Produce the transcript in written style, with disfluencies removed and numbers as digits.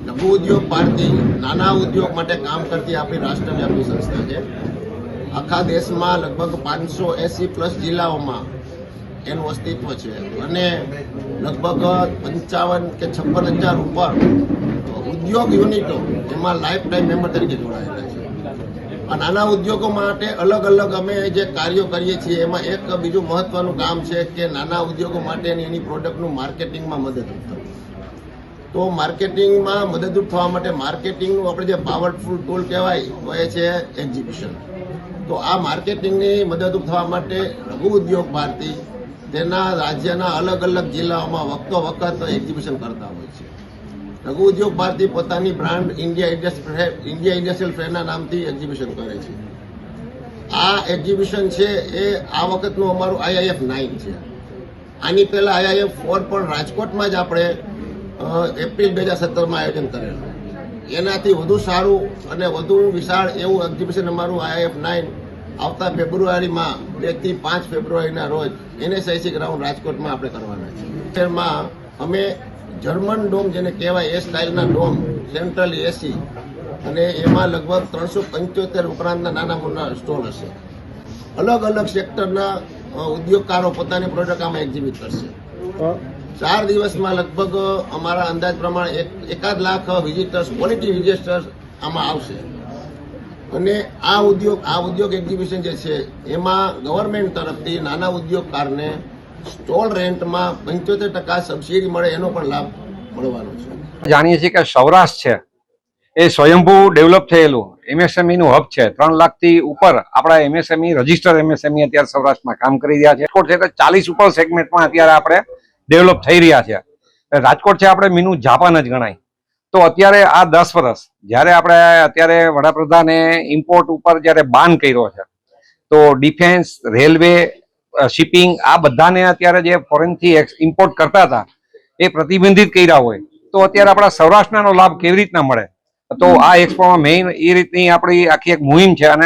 લઘુ ઉદ્યોગ ભારતી નાના ઉદ્યોગ માટે કામ કરતી આપણી રાષ્ટ્રવ્યાપી સંસ્થા છે। આખા દેશમાં લગભગ 580+ જિલ્લાઓમાં એનું અસ્તિત્વ છે અને લગભગ 55 કે 56,000 ઉપર ઉદ્યોગ યુનિટો એમાં લાઈફ ટાઈમ મેમ્બર તરીકે જોડાયેલા છે। આ નાના ઉદ્યોગો માટે અલગ અલગ અમે જે કાર્યો કરીએ છીએ એમાં એક બીજું મહત્વનું કામ છે કે નાના ઉદ્યોગો માટેની એની પ્રોડક્ટનું માર્કેટિંગમાં મદદરૂપ થવું। તો માર્કેટિંગમાં મદદરૂપ થવા માટે માર્કેટિંગનું આપણે જે પાવરફુલ ટૂલ કહેવાય તો એ છે એક્ઝિબિશન। તો આ માર્કેટિંગની મદદરૂપ થવા માટે લઘુ ઉદ્યોગ ભારતી તેના રાજ્યના અલગ અલગ જિલ્લાઓમાં વખતો વખત એક્ઝિબિશન કરતા હોય છે। લઘુ ઉદ્યોગ ભારતી પોતાની બ્રાન્ડ ઇન્ડિયા ઇન્ડસ્ટ્રીયલ ફેરના નામથી એક્ઝિબિશન કરે છે। આ એક્ઝિબિશન છે એ આ વખતનું અમારું IIF 9 છે। આની પહેલા IIF 4 પણ રાજકોટમાં જ આપણે એપ્રિલ 2017માં આયોજન કરેલું। એનાથી વધુ સારું અને વધુ વિશાળ એવું એક્ઝિબિશન અમારું IIF 9 આવતા ફેબ્રુઆરીમાં 2 થી 5 ફેબ્રુઆરીના રોજ NSIC ગ્રાઉન્ડ રાજકોટમાં આપણે કરવાના છે। શહેરમાં અમે જર્મન ડોમ જેને કહેવાય એ સ્ટાઇલના ડોમ સેન્ટ્રલ એસી અને એમાં લગભગ 375 ઉપરાંતના નાના મોટા સ્ટોલ હશે। અલગ અલગ સેક્ટરના ઉદ્યોગકારો પોતાની પ્રોડક્ટ આમાં એક્ઝિબિટ કરશે। 4 દિવસમાં લગભગ અમારા અંદાજ પ્રમાણે 1 લાખ વિઝિટર્સ ક્વોલિટી વિઝિટર્સ આમાં આવશે અને આ ઉદ્યોગ એક્ઝિબિશન જે છે એમાં ગવર્મેન્ટ તરફથી નાના ઉદ્યોગકારને સ્ટોલ રેન્ટમાં 75% સબસિડી મળે એનો પણ લાભ મળવાનો છે। જાણીએ છીએ કે સૌરાષ્ટ્ર છે એ સ્વયંભૂ ડેવલપ થયેલું MSME નું હબ છે। 3 લાખથી ઉપર આપણા MSME રજીસ્ટર MSME અત્યારે સૌરાષ્ટ્રમાં કામ કરી રહ્યા છે। રાજકોટ છે તો 40 ઉપર સેગમેન્ટમાં અત્યારે આપણે ડેવલપ થઈ રહ્યા છે। રાજકોટ છે આપણે મીનું જાપાન જ ગણાય। તો અત્યારે આ 10 વર્ષ જ્યારે આપણે અત્યારે વડાપ્રધાને ઇમ્પોર્ટ ઉપર જ્યારે બાન કર્યો છે તો ડિફેન્સ રેલવે શિપિંગ આ બધાને અત્યારે જે ફોરેનથી ઇમ્પોર્ટ કરતા હતા એ પ્રતિબંધિત કર્યા હોય તો અત્યારે આપણા સૌરાષ્ટ્રનો લાભ કેવી રીતના મળે? તો આ એક્સપોમાં મેઇન એ રીતની આપણી આખી એક મુહિમ છે અને